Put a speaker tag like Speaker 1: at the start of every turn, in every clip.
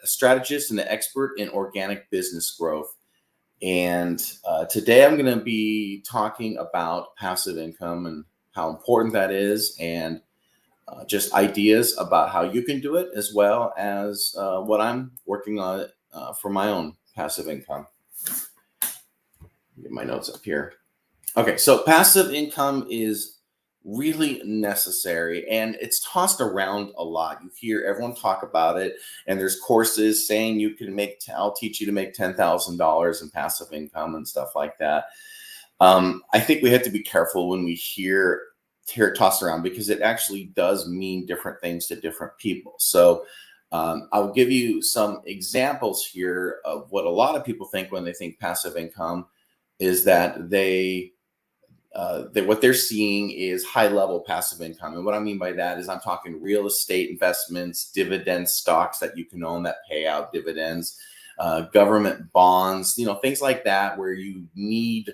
Speaker 1: a strategist and an expert in organic business growth. And today I'm going to be talking about passive income and how important that is, and just ideas about how you can do it, as well as what I'm working on for my own passive income. Get my notes up here. Okay, so passive income is really necessary, and it's tossed around a lot. You hear everyone talk about it, and there's courses saying you can make, I'll teach you to make $10,000 in passive income and stuff like that. I think we have to be careful when we hear it tossed around, because it actually does mean different things to different people. So I'll give you some examples here of what a lot of people think when they think passive income is that what they're seeing is high-level passive income. And what I mean by that is I'm talking real estate investments, dividend stocks that you can own that pay out dividends, government bonds, things like that, where you need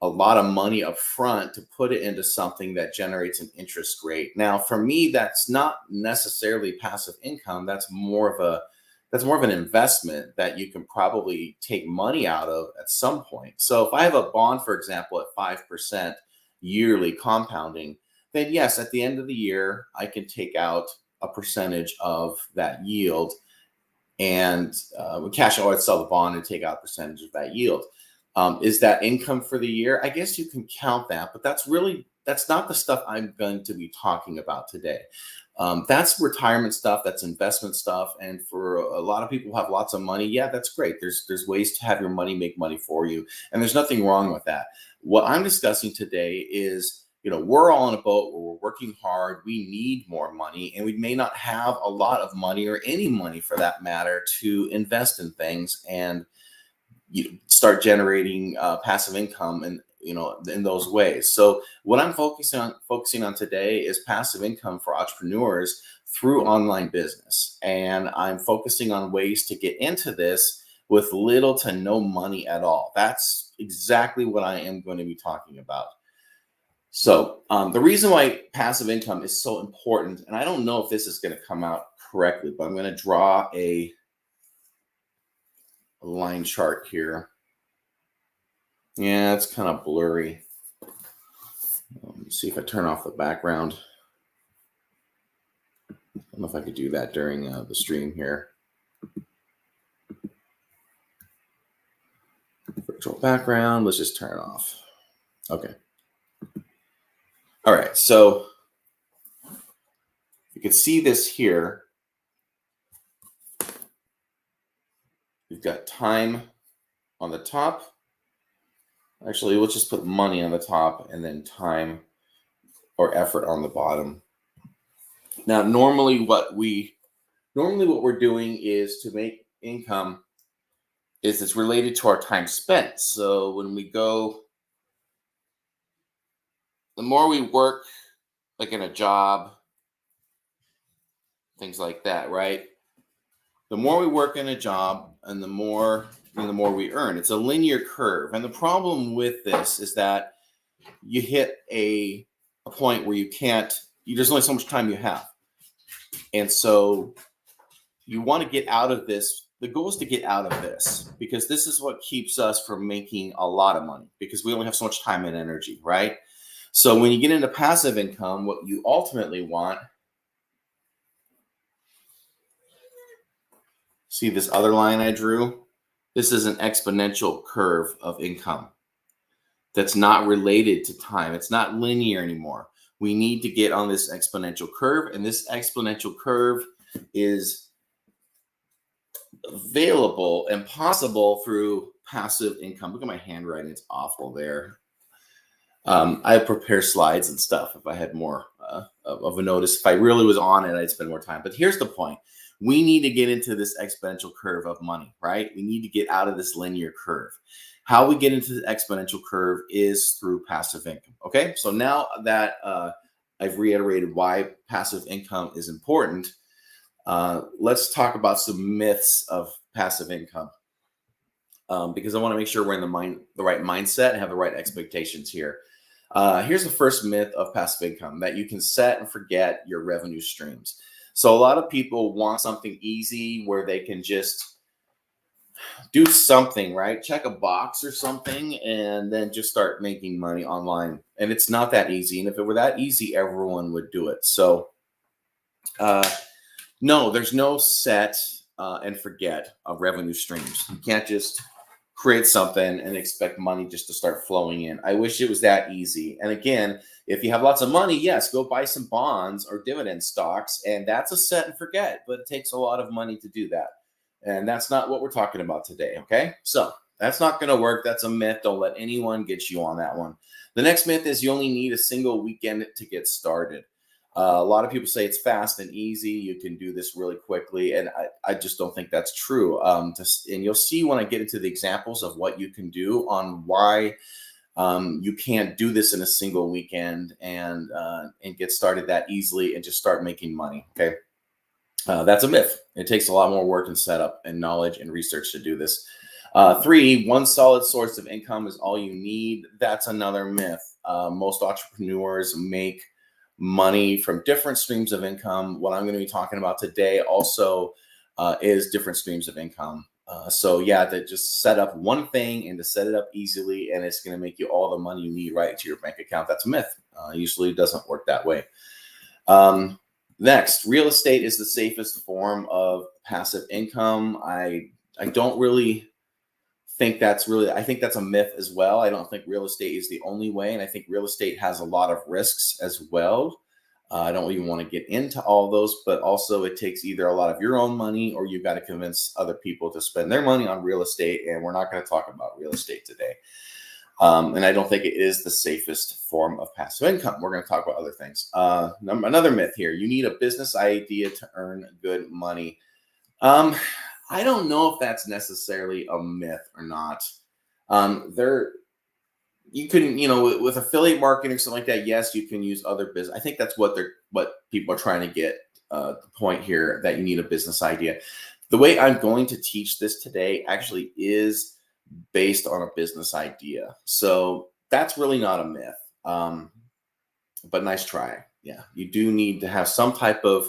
Speaker 1: a lot of money up front to put it into something that generates an interest rate. Now, for me, that's not necessarily passive income. That's more of an investment that you can probably take money out of at some point. So if I have a bond, for example, at 5% yearly compounding, then yes, at the end of the year, I can take out a percentage of that yield and cash out, I'd sell the bond and take out a percentage of that yield. Is that income for the year? I guess you can count that, but that's not the stuff I'm going to be talking about today. That's retirement stuff, that's investment stuff. And for a lot of people who have lots of money, yeah, that's great. There's ways to have your money make money for you. And there's nothing wrong with that. What I'm discussing today is, we're all in a boat where we're working hard. We need more money, and we may not have a lot of money, or any money for that matter, to invest in things and you start generating passive income and in those ways. So what I'm focusing on today is passive income for entrepreneurs through online business. And I'm focusing on ways to get into this with little to no money at all. That's exactly what I am going to be talking about. So the reason why passive income is so important, and I don't know if this is going to come out correctly, but I'm going to draw a line chart here. Yeah, it's kind of blurry. Let me see if I turn off the background. I don't know if I could do that during the stream here. Virtual background, let's just turn it off. Okay. All right, so you can see this here. We've got time on the top. Actually, let's just put money on the top and then time or effort on the bottom. Now, normally what we're doing is to make income is it's related to our time spent. So when we go, the more we work, like in a job, things like that, right? The more we work in a job and the more we earn. It's a linear curve. And the problem with this is that you hit a point where there's only so much time you have. And so you want to get out of this. The goal is to get out of this, because this is what keeps us from making a lot of money, because we only have so much time and energy, right? So when you get into passive income, what you ultimately want, see this other line I drew? This is an exponential curve of income that's not related to time. It's not linear anymore. We need to get on this exponential curve, and this exponential curve is available and possible through passive income. Look at my handwriting, it's awful there. I prepare slides and stuff. If I had more of a notice, if I really was on it, I'd spend more time. But here's the point. We need to get into this exponential curve of money, right? We need to get out of this linear curve. How we get into the exponential curve is through passive income. Okay, so now that I've reiterated why passive income is important, let's talk about some myths of passive income, because I want to make sure we're in the right mindset and have the right expectations here. Here's the first myth of passive income: that you can set and forget your revenue streams. So a lot of people want something easy where they can just do something, right? Check a box or something, and then just start making money online. And it's not that easy. And if it were that easy, everyone would do it. So, uh, no, there's no set and forget of revenue streams. You can't just create something and expect money just to start flowing in. I wish it was that easy. And again, if you have lots of money, yes, go buy some bonds or dividend stocks, and that's a set and forget, but it takes a lot of money to do that. And that's not what we're talking about today, okay? So that's not going to work. That's a myth. Don't let anyone get you on that one. The next myth is you only need a single weekend to get started. A lot of people say it's fast and easy. You can do this really quickly. And I just don't think that's true. And you'll see when I get into the examples of what you can do on why you can't do this in a single weekend and get started that easily and just start making money. Okay. That's a myth. It takes a lot more work and setup and knowledge and research to do this. 3, one solid source of income is all you need. That's another myth. Most entrepreneurs make money from different streams of income. What I'm going to be talking about today also is different streams of income. So yeah, to just set up one thing and to set it up easily, and it's going to make you all the money you need right into your bank account. That's a myth. Usually it doesn't work that way. Next, real estate is the safest form of passive income. I don't really think that's really, I think that's a myth as well. I don't think real estate is the only way. And I think real estate has a lot of risks as well. I don't even want to get into all those, but also it takes either a lot of your own money or you've got to convince other people to spend their money on real estate. And we're not going to talk about real estate today. And I don't think it is the safest form of passive income. We're going to talk about other things. Another myth here, you need a business idea to earn good money. I don't know if that's necessarily a myth or not. You can, with affiliate marketing or something like that, yes, you can use other business. I think that's what people are trying to get the point here, that you need a business idea. The way I'm going to teach this today actually is based on a business idea. So that's really not a myth. But nice try. Yeah, you do need to have some type of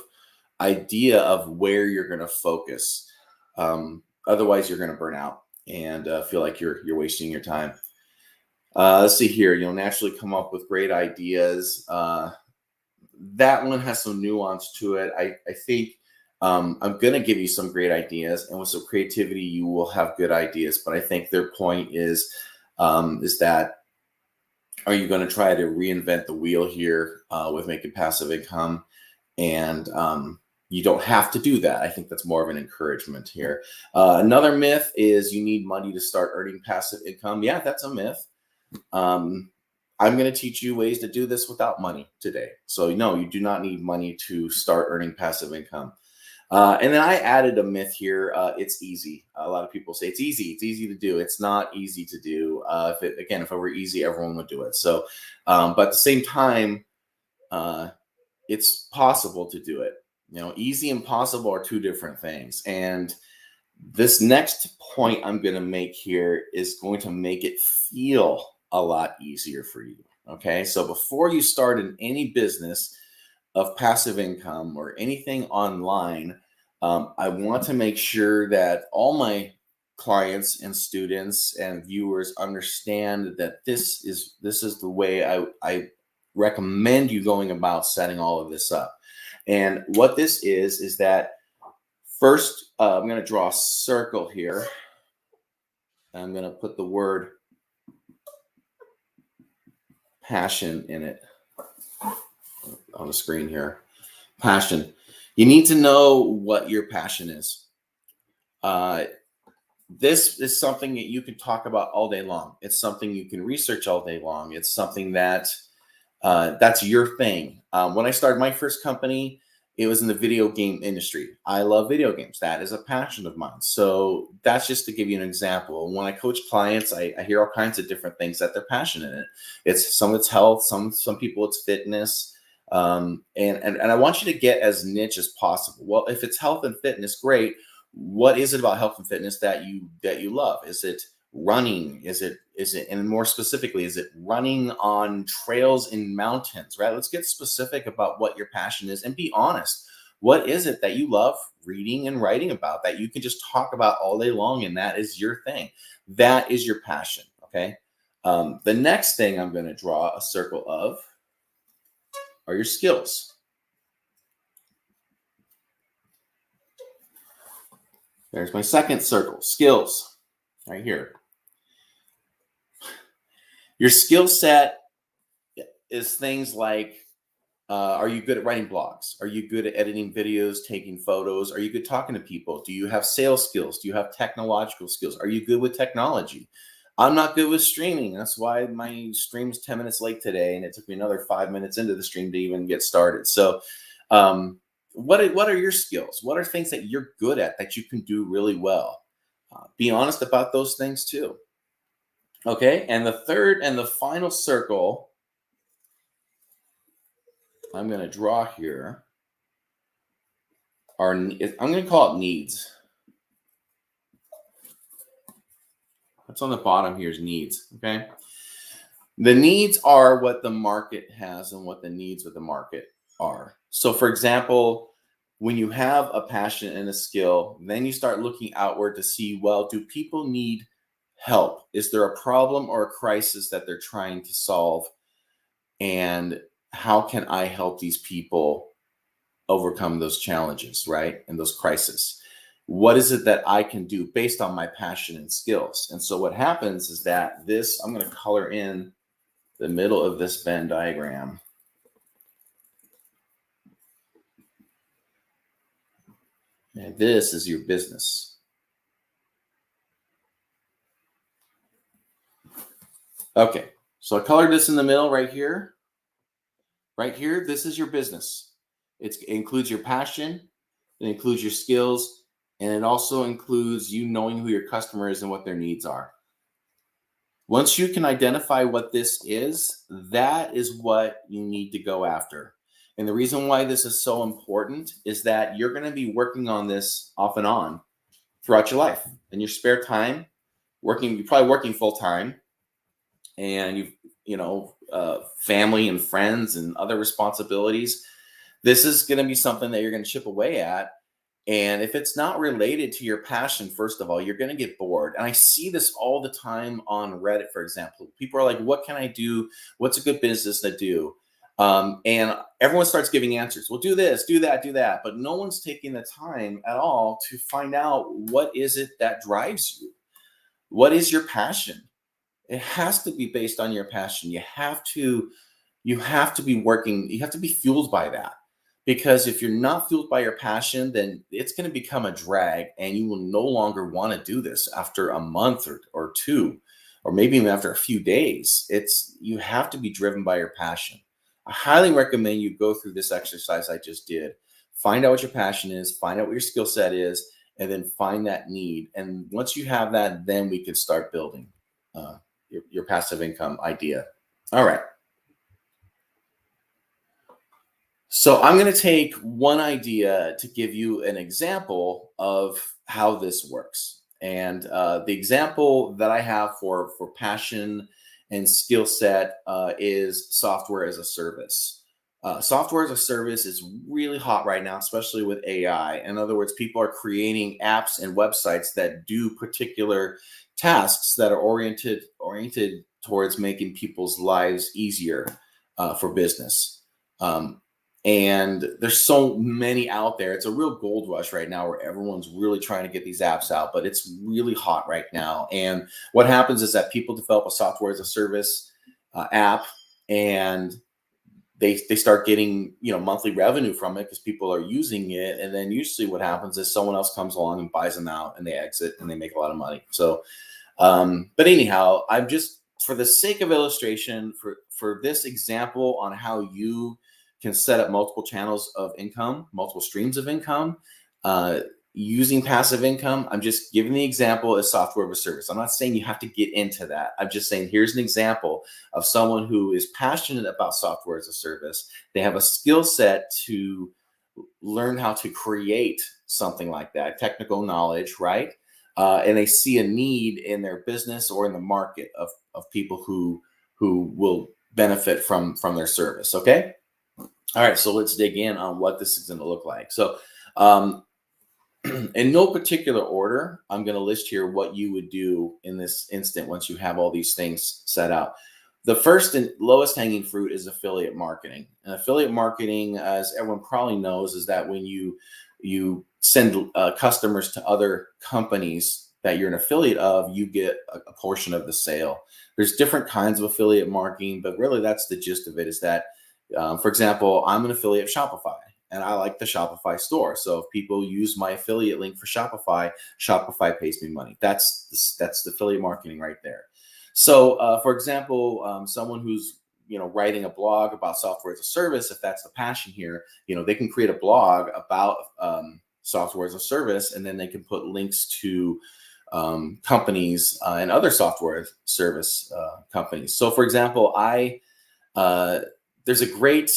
Speaker 1: idea of where you're going to focus. Otherwise, you're going to burn out and feel like you're wasting your time. Let's see here. You'll naturally come up with great ideas. That one has some nuance to it. I think I'm going to give you some great ideas, and with some creativity, you will have good ideas. But I think their point is that, are you going to try to reinvent the wheel here with making passive income? And you don't have to do that. I think that's more of an encouragement here. Another myth is you need money to start earning passive income. Yeah, that's a myth. I'm going to teach you ways to do this without money today. So no, you do not need money to start earning passive income. And then I added a myth here. It's easy. A lot of people say it's easy. It's easy to do. It's not easy to do. If it were easy, everyone would do it. So, but at the same time, it's possible to do it. Easy and possible are two different things. And this next point I'm going to make here is going to make it feel a lot easier for you. Okay. So before you start in any business of passive income or anything online, I want to make sure that all my clients and students and viewers understand that this is the way I recommend you going about setting all of this up. And what this is that first, I'm going to draw a circle here. I'm going to put the word passion in it on the screen here. Passion. You need to know what your passion is. This is something that you can talk about all day long. It's something you can research all day long. It's something that that's your thing. When I started my first company, it was in the video game industry. I love video games. That is a passion of mine. So that's just to give you an example. When I coach clients, I hear all kinds of different things that they're passionate in. It's health, some people it's fitness. And I want you to get as niche as possible. Well, if it's health and fitness, great. What is it about health and fitness that you love? Is it running? Is it, and more specifically, is it running on trails in mountains, right? Let's get specific about what your passion is and be honest. What is it that you love reading and writing about that you can just talk about all day long, and that is your thing? That is your passion, okay? The next thing I'm going to draw a circle of are your skills. There's my second circle, skills, right here. Your skill set is things like, are you good at writing blogs? Are you good at editing videos, taking photos? Are you good talking to people? Do you have sales skills? Do you have technological skills? Are you good with technology? I'm not good with streaming. That's why my stream's 10 minutes late today, and it took me another 5 minutes into the stream to even get started. So what are your skills? What are things that you're good at that you can do really well? Be honest about those things too. Okay, and the third and the final circle I'm going to draw here are, I'm going to call it needs. What's on the bottom here is needs, okay? The needs are what the market has and what the needs of the market are. So for example, when you have a passion and a skill, then you start looking outward to see, well, do people need help? Is there a problem or a crisis that they're trying to solve? And how can I help these people overcome those challenges, right? And those crises? What is it that I can do based on my passion and skills? And so what happens is that this, I'm going to color in the middle of this Venn diagram. And this is your business. Okay, so I colored this in the middle right here. Right here, this is your business. It includes your passion, it includes your skills, and it also includes you knowing who your customer is and what their needs are. Once you can identify what this is, that is what you need to go after. And the reason why this is so important is that you're going to be working on this off and on throughout your life. In your spare time, you're probably working full time, and family and friends and other responsibilities. This is going to be something that you're going to chip away at. And if it's not related to your passion, first of all, you're going to get bored. And I see this all the time on Reddit, for example. People are like, what can I do? What's a good business to do? And everyone starts giving answers. Well, do this, do that, do that. But no one's taking the time at all to find out, what is it that drives you? What is your passion? It has to be based on your passion. You have to be working. You have to be fueled by that. Because if you're not fueled by your passion, then it's going to become a drag, and you will no longer want to do this after a month or two, or maybe even after a few days. You have to be driven by your passion. I highly recommend you go through this exercise I just did. Find out what your passion is, find out what your skill set is, and then find that need. And once you have that, then we can start building your passive income idea. All right. So I'm going to take one idea to give you an example of how this works. And the example that I have for passion and skill set is software as a service. Software as a service is really hot right now, especially with AI. In other words, people are creating apps and websites that do particular tasks that are oriented towards making people's lives easier for business. And there's so many out there. It's a real gold rush right now where everyone's really trying to get these apps out, but it's really hot right now. And what happens is that people develop a software as a service app, and they start getting monthly revenue from it because people are using it. And then usually what happens is someone else comes along and buys them out, and they exit and they make a lot of money. So, but anyhow, I'm just, for the sake of illustration, for this example on how you can set up multiple channels of income, multiple streams of income, using passive income. I'm just giving the example as software as a service. I'm not saying you have to get into that. I'm just saying, here's an example of someone who is passionate about software as a service. They have a skill set to learn how to create something like that, technical knowledge, right? And they see a need in their business or in the market of people who will benefit from their service, okay? All right, so let's dig in on what this is going to look like. So, um, in no particular order, I'm going to list here what you would do in this instant once you have all these things set out. The first and lowest hanging fruit is affiliate marketing. And affiliate marketing, as everyone probably knows, is that when you send customers to other companies that you're an affiliate of, you get a portion of the sale. There's different kinds of affiliate marketing, but really that's the gist of it. Is that, for example, I'm an affiliate of Shopify, and I like the Shopify store. So if people use my affiliate link for Shopify, Shopify pays me money. That's the affiliate marketing right there. So, for example, someone who's writing a blog about software as a service, if that's the passion here, they can create a blog about software as a service, and then they can put links to companies and other software service companies. So, for example, there's a great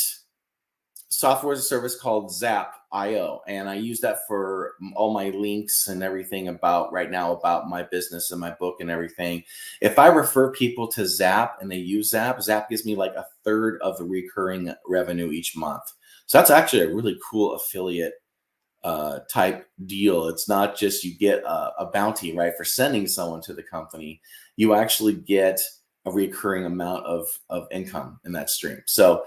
Speaker 1: software as a service called Zap.io, and I use that for all my links and everything about right now about my business and my book and everything. If I refer people to Zap and they use Zap gives me like a third of the recurring revenue each month. So that's actually a really cool affiliate type deal. It's not just you get a bounty, right, for sending someone to the company. You actually get a recurring amount of income in that stream. So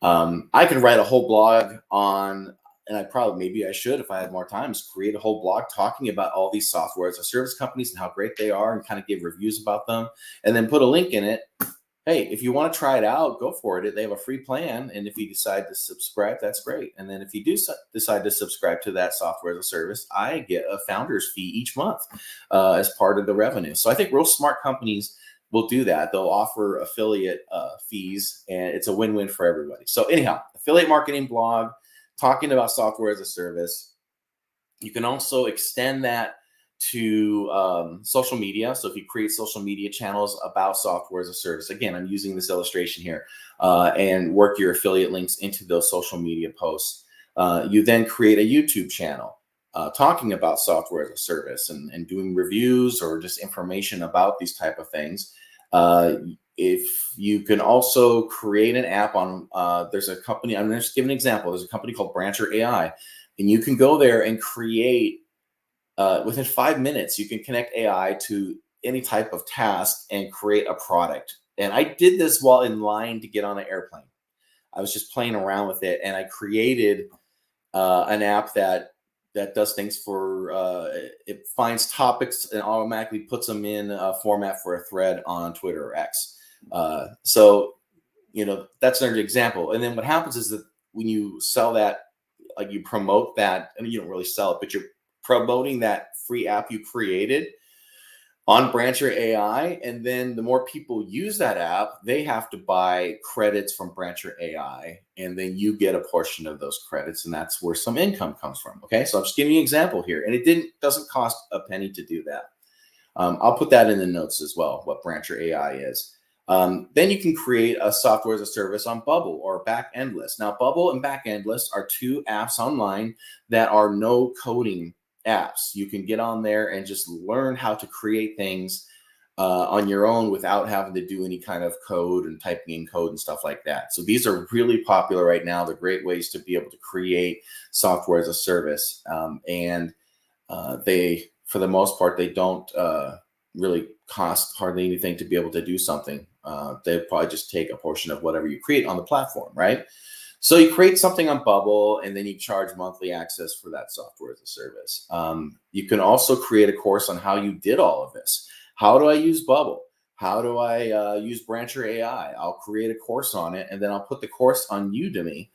Speaker 1: I could write a whole blog on, and maybe I should, if I had more time, is create a whole blog talking about all these software as a service companies and how great they are, and kind of give reviews about them, and then put a link in it. Hey, if you want to try it out, go for it. They have a free plan, and if you decide to subscribe, that's great. And then if you do decide to subscribe to that software as a service, I get a founder's fee each month as part of the revenue. So I think real smart companies will do that. They'll offer affiliate fees, and it's a win-win for everybody. So anyhow, affiliate marketing blog, talking about software as a service. You can also extend that to social media. So if you create social media channels about software as a service, again, I'm using this illustration here, and work your affiliate links into those social media posts. You then create a YouTube channel talking about software as a service and doing reviews or just information about these type of things. If you can also create an app on, there's a company, I'm going to just give an example. There's a company called Brancher AI, and you can go there and create, within 5 minutes, you can connect AI to any type of task and create a product. And I did this while in line to get on an airplane. I was just playing around with it, and I created an app that does things for, it finds topics and automatically puts them in a format for a thread on Twitter or X. So, that's another example. And then what happens is that when you sell that, like you promote that, and you don't really sell it, but you're promoting that free app you created on Brancher AI. And then the more people use that app, they have to buy credits from Brancher AI. And then you get a portion of those credits. And that's where some income comes from. Okay. So I'm just giving you an example here. And it doesn't cost a penny to do that. I'll put that in the notes as well, what Brancher AI is. Then you can create a software as a service on Bubble or Backendless. Now, Bubble and Backendless are two apps online that are no coding apps. You can get on there and just learn how to create things on your own without having to do any kind of code and typing in code and stuff like that. So these are really popular right now. They're great ways to be able to create software as a service. And they, for the most part, they don't really cost hardly anything to be able to do something. They probably just take a portion of whatever you create on the platform, right? So you create something on Bubble, and then you charge monthly access for that software as a service. You can also create a course on how you did all of this. How do I use Bubble? How do I use Brancher AI? I'll create a course on it, and then I'll put the course on Udemy.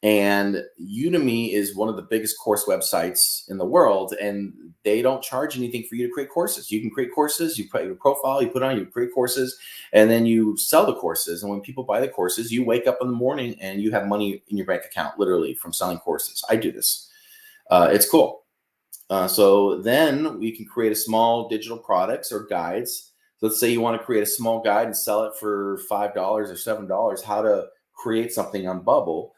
Speaker 1: And Udemy is one of the biggest course websites in the world, and they don't charge anything for you to create courses. You can create courses, you put your profile, you put on, you create courses, and then you sell the courses. And when people buy the courses, you wake up in the morning and you have money in your bank account, literally, from selling courses. I do this. It's cool. So then we can create a small digital products or guides. So let's say you want to create a small guide and sell it for $5 or $7, how to create something on Bubble.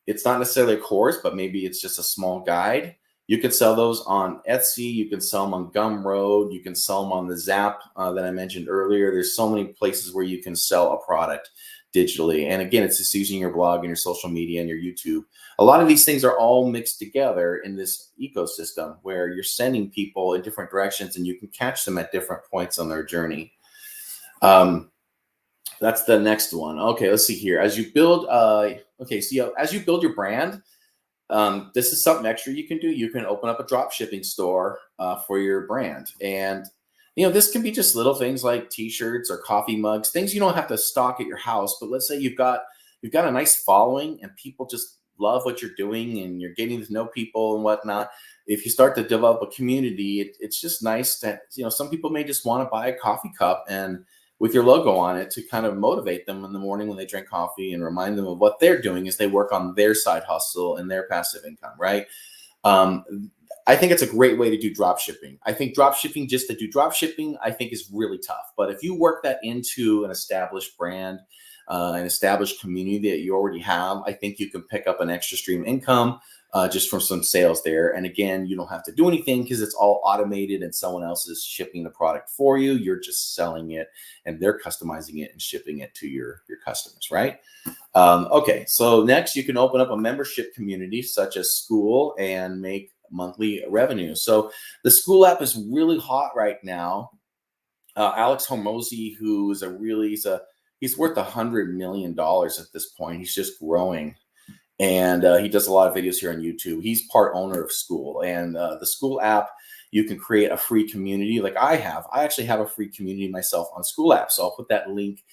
Speaker 1: It's not necessarily a course, but maybe it's just a small guide. You can sell those on Etsy. You can sell them on Gumroad. You can sell them on the Zap that I mentioned earlier. There's so many places where you can sell a product digitally. And again, it's just using your blog and your social media and your YouTube. A lot of these things are all mixed together in this ecosystem where you're sending people in different directions and you can catch them at different points on their journey. That's the next one. Okay, let's see here. As you build, as you build your brand, this is something extra you can do. You can open up a drop shipping store for your brand. And, this can be just little things like t-shirts or coffee mugs, things you don't have to stock at your house. But let's say you've got a nice following and people just love what you're doing and you're getting to know people and whatnot. If you start to develop a community, it's just nice that, some people may just want to buy a coffee cup and with your logo on it to kind of motivate them in the morning when they drink coffee and remind them of what they're doing as they work on their side hustle and their passive income, right? I think it's a great way to do drop shipping. I think drop shipping, just to do drop shipping, I think is really tough. But if you work that into an established brand, an established community that you already have, I think you can pick up an extra stream income just from some sales there. And again, you don't have to do anything because it's all automated and someone else is shipping the product for you. You're just selling it and they're customizing it and shipping it to your customers, right? Okay, so next you can open up a membership community such as Skool and make monthly revenue. So the Skool app is really hot right now. Alex Hormozi, who is he's worth $100 million at this point. He's just growing. And he does a lot of videos here on YouTube. He's part owner of Skool. And the Skool app, you can create a free community like I have. I actually have a free community myself on Skool app. So I'll put that link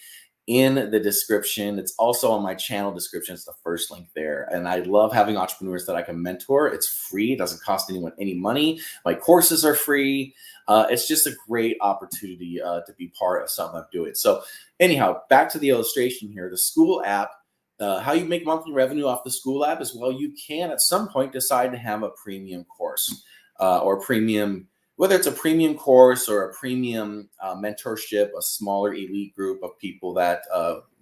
Speaker 1: in the description. It's also on my channel description. It's the first link there. And I love having entrepreneurs that I can mentor. It's free. It doesn't cost anyone any money. My courses are free. It's just a great opportunity to be part of something I'm doing. So anyhow, back to the illustration here. The Skool app, how you make monthly revenue off the Skool app is, well, you can at some point decide to have a premium course or premium, whether it's a premium course or a premium mentorship, a smaller elite group of people that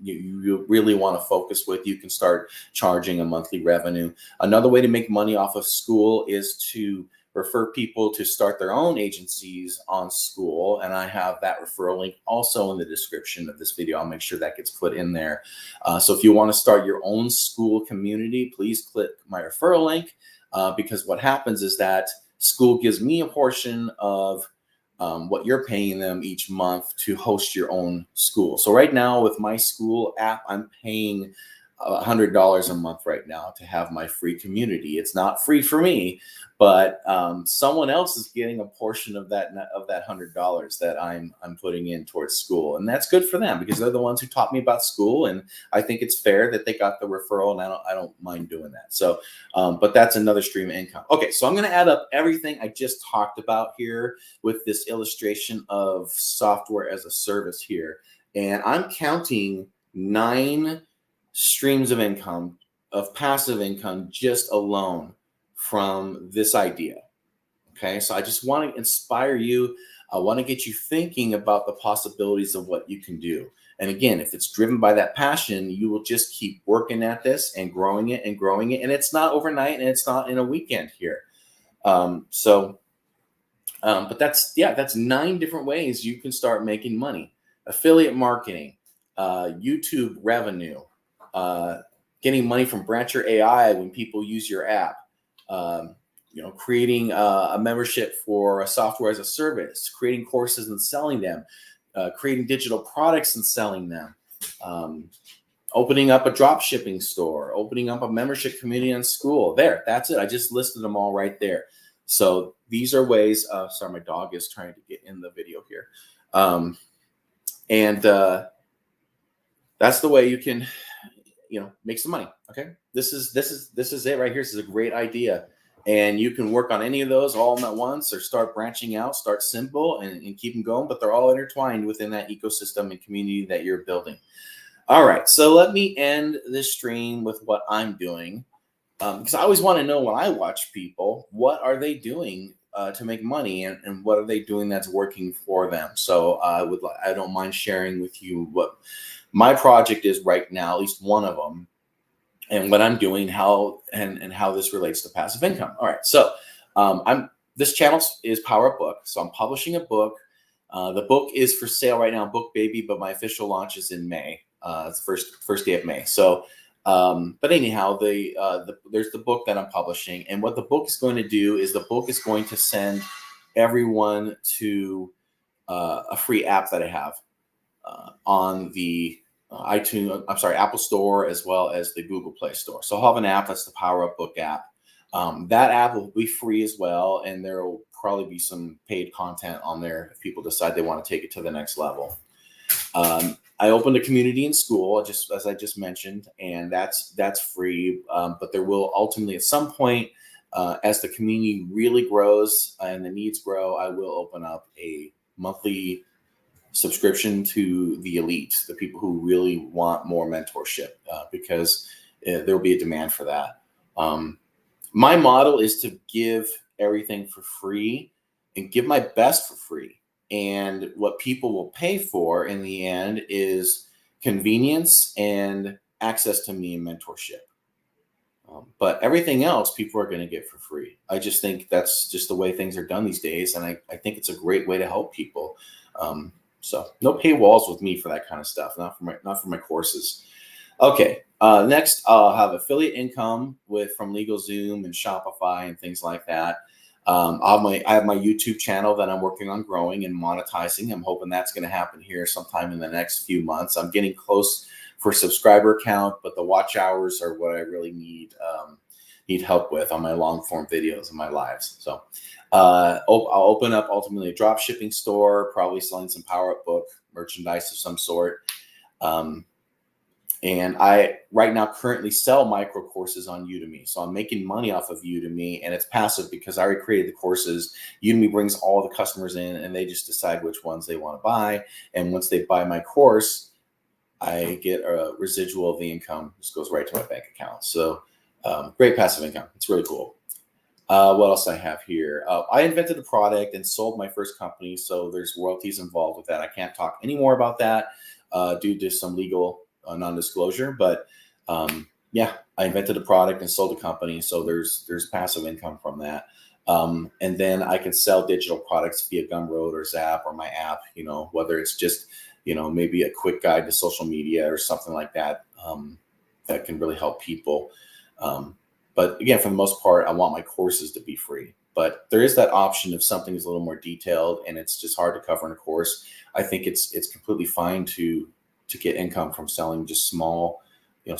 Speaker 1: you really want to focus with. You can start charging a monthly revenue. Another way to make money off of Skool is to refer people to start their own agencies on Skool. And I have that referral link also in the description of this video. I'll make sure that gets put in there. So if you want to start your own Skool community, please click my referral link because what happens is that Skool gives me a portion of what you're paying them each month to host your own Skool. So right now with my Skool app, I'm paying $100 a month right now to have my free community. It's not free for me, but someone else is getting a portion of that $100 that I'm putting in towards Skool, and that's good for them because they're the ones who taught me about Skool, and I think it's fair that they got the referral, and I don't mind doing that. So, but that's another stream of income. Okay, so I'm going to add up everything I just talked about here with this illustration of software as a service here, and I'm counting 9 streams of income, of passive income, just alone from this idea. Okay, so I just want to inspire you. I want to get you thinking about the possibilities of what you can do. And again, if it's driven by that passion, you will just keep working at this and growing it and growing it. And it's not overnight and it's not in a weekend here. But that's 9 different ways you can start making money. Affiliate marketing, YouTube revenue, getting money from Brancher AI when people use your app, creating a membership for a software as a service, creating courses and selling them, creating digital products and selling them, opening up a drop shipping store, opening up a membership community on Skool. There, that's it. I just listed them all right there. So these are ways. Sorry, my dog is trying to get in the video here, that's the way you can make some money. Okay, this is it right here. This is a great idea, and you can work on any of those all at once, or start branching out. Start simple and keep them going, but they're all intertwined within that ecosystem and community that you're building. All right, so let me end this stream with what I'm doing, because I always want to know when I watch people, what are they doing to make money, and what are they doing that's working for them. So I don't mind sharing with you what my project is right now, at least one of them, and what I'm doing, how this relates to passive income. All right, so this channel is Power Up Book, so I'm publishing a book. The book is for sale right now, Book Baby, but my official launch is in May. It's the first day of May. So, but anyhow, there's the book that I'm publishing, and what the book is going to do is the book is going to send everyone to a free app that I have on the Apple Store, as well as the Google Play Store. So I'll have an app that's the Power Up Book app. That app will be free as well, and there will probably be some paid content on there if people decide they want to take it to the next level. I opened a community in Skool, just as I just mentioned, and that's free. But there will ultimately, at some point, as the community really grows and the needs grow, I will open up a monthly subscription to the elite, the people who really want more mentorship, because there will be a demand for that. My model is to give everything for free and give my best for free. And what people will pay for in the end is convenience and access to me and mentorship. But everything else people are going to get for free. I just think that's just the way things are done these days. And I think it's a great way to help people. So no paywalls with me for that kind of stuff, not for my courses. Okay, next I'll have affiliate income from LegalZoom and Shopify and things like that. I have my YouTube channel that I'm working on growing and monetizing. I'm hoping that's going to happen here sometime in the next few months. I'm getting close for subscriber count, but the watch hours are what I really need help with on my long form videos and my lives. So I'll open up ultimately a drop shipping store, probably selling some Power Up Book merchandise of some sort. And I right now currently sell micro courses on Udemy. So I'm making money off of Udemy, and it's passive because I already created the courses. Udemy brings all the customers in and they just decide which ones they want to buy. And once they buy my course, I get a residual of the income. Just goes right to my bank account. So great passive income. It's really cool. What else I have here? I invented a product and sold my first company. So there's royalties involved with that. I can't talk any more about that due to some legal non-disclosure, but yeah, I invented a product and sold a company, so there's passive income from that. And then I can sell digital products via Gumroad or Zap or my app, whether it's just maybe a quick guide to social media or something like that, that can really help people. But again, for the most part, I want my courses to be free, but there is that option if something is a little more detailed and it's just hard to cover in a course. I think it's completely fine to get income from selling just small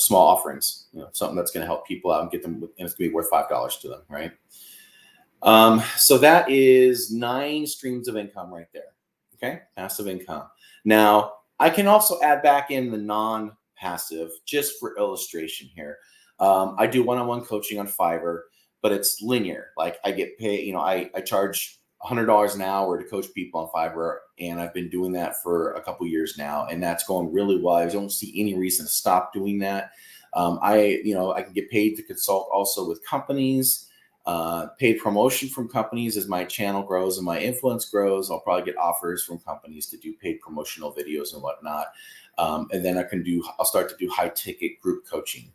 Speaker 1: offerings, something that's going to help people out and get them, and it's going to be worth $5 to them, right? So that is 9 streams of income right there. Okay, passive income. Now I can also add back in the non-passive just for illustration here. I do one-on-one coaching on Fiverr, but it's linear. Like I get paid, I charge $100 an hour to coach people on Fiverr, and I've been doing that for a couple years now, and that's going really well. I don't see any reason to stop doing that. I can get paid to consult also with companies, paid promotion from companies as my channel grows and my influence grows. I'll probably get offers from companies to do paid promotional videos and whatnot. And then I'll start to do high ticket group coaching.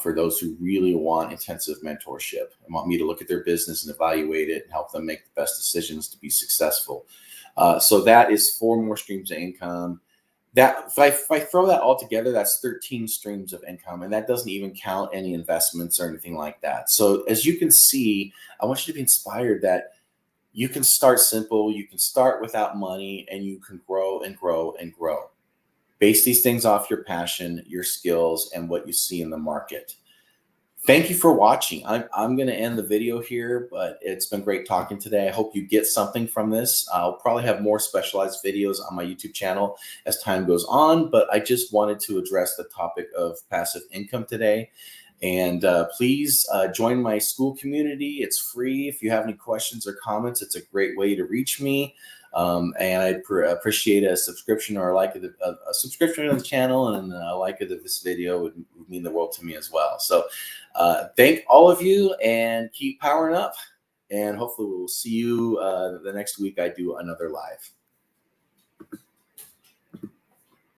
Speaker 1: For those who really want intensive mentorship and want me to look at their business and evaluate it and help them make the best decisions to be successful. So that is 4 more streams of income. That if I throw that all together, that's 13 streams of income, and that doesn't even count any investments or anything like that. So as you can see, I want you to be inspired that you can start simple, you can start without money, and you can grow and grow and grow. Base these things off your passion, your skills, and what you see in the market. Thank you for watching. I'm going to end the video here, but it's been great talking today. I hope you get something from this. I'll probably have more specialized videos on my YouTube channel as time goes on, but I just wanted to address the topic of passive income today. And please join my Skool community. It's free. If you have any questions or comments, it's a great way to reach me. And I'd appreciate a subscription or a subscription to the channel, and a like of this video would mean the world to me as well. So thank all of you, and keep powering up. And hopefully we'll see you the next week I do another live.